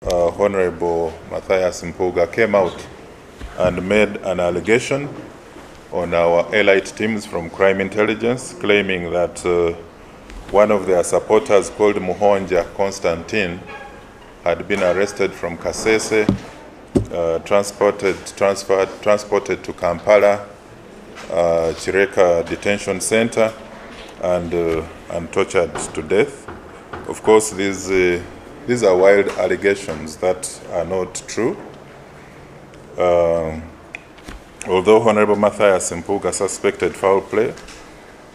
Honorable Matthias Mpuga came out and made an allegation on our elite teams from crime intelligence, claiming that one of their supporters called Muhonja, Constantine, had been arrested from Kasese, transported to Kampala, Chireka Detention Center, and tortured to death. Of course, these are wild allegations that are not true. Although Honorable Matthias Mpuga suspected foul play,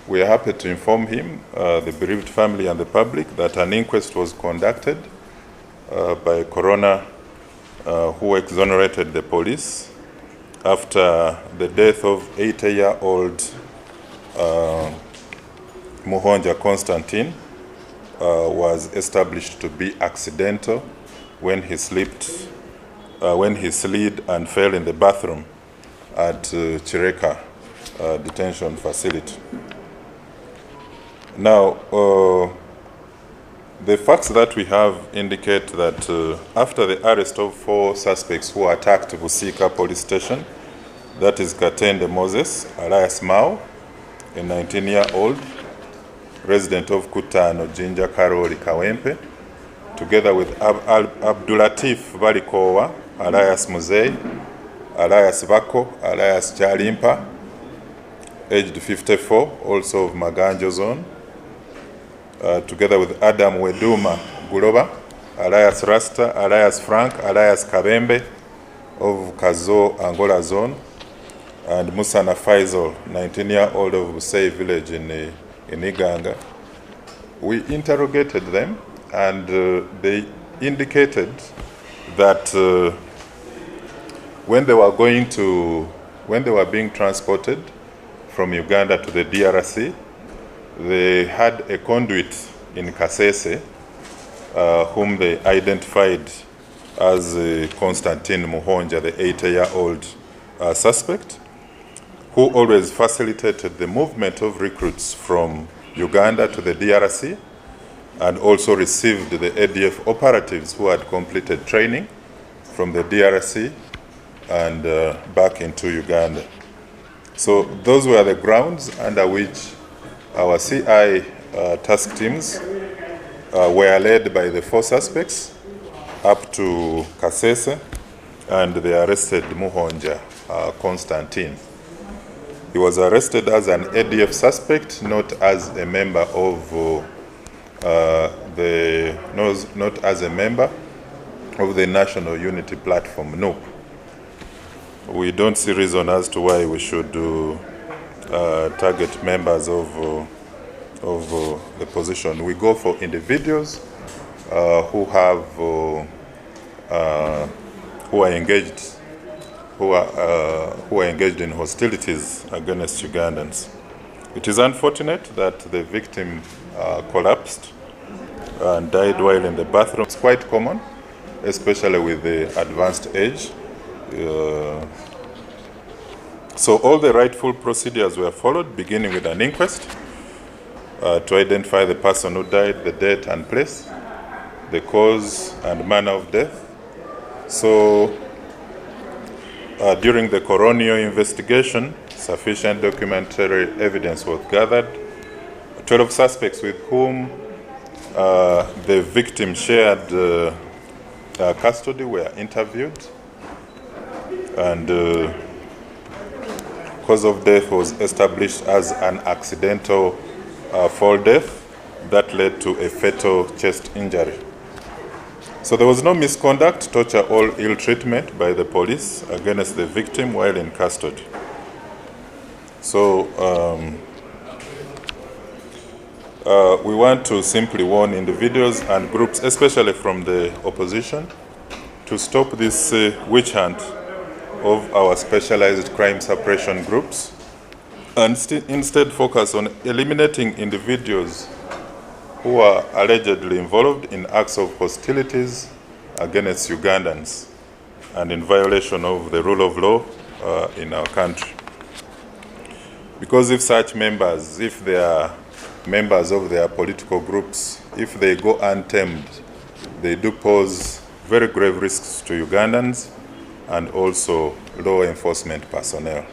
we are happy to inform him, the bereaved family and the public, that an inquest was conducted by a coroner who exonerated the police after the death of 80-year-old Muhonja Constantine was established to be accidental when he slid and fell in the bathroom at Chireka detention facility. Now, the facts that we have indicate that after the arrest of 4 suspects who attacked Busika police station, that is Katende Moses, alias Mao, a 19-year-old resident of Kutano, Jinja Karoli Kawempe, together with Abdulatif Balikowa, alias Muzei, alias Bako, alias Chalimpa, aged 54, also of Maganjo zone, together with Adam Weduma Guloba, alias Rasta, alias Frank, alias Kabembe, of Kazo, Angola zone, and Musana Faisal, 19-year-old of Busei village in Iganga. We interrogated them, and they indicated that when they were being transported from Uganda to the DRC, they had a conduit in Kasese, whom they identified as Constantine Muhonja, the 80-year-old suspect, who always facilitated the movement of recruits from Uganda to the DRC, and also received the ADF operatives who had completed training from the DRC and back into Uganda. So those were the grounds under which our CI task teams were led by the 4 suspects up to Kasese, and they arrested Muhonja Constantine. He was arrested as an ADF suspect, not as a member of not as a member of the National Unity Platform, NUP. We don't see reason as to why we should target members of the position. We go for individuals who are engaged in hostilities against Ugandans. It is unfortunate that the victim collapsed and died while in the bathroom. It's quite common, especially with the advanced age. So all the rightful procedures were followed, beginning with an inquest to identify the person who died, the date and place, the cause and manner of death. So during the coronial investigation, sufficient documentary evidence was gathered. 12 suspects with whom the victim shared custody were interviewed, and cause of death was established as an accidental fall death that led to a fatal chest injury. So there was no misconduct, torture, or ill treatment by the police against the victim while in custody. So we want to simply warn individuals and groups, especially from the opposition, to stop this witch hunt of our specialized crime suppression groups, and instead focus on eliminating individuals who are allegedly involved in acts of hostilities against Ugandans and in violation of the rule of law in our country. Because if such members, if they are members of their political groups, if they go untamed, they do pose very grave risks to Ugandans and also law enforcement personnel.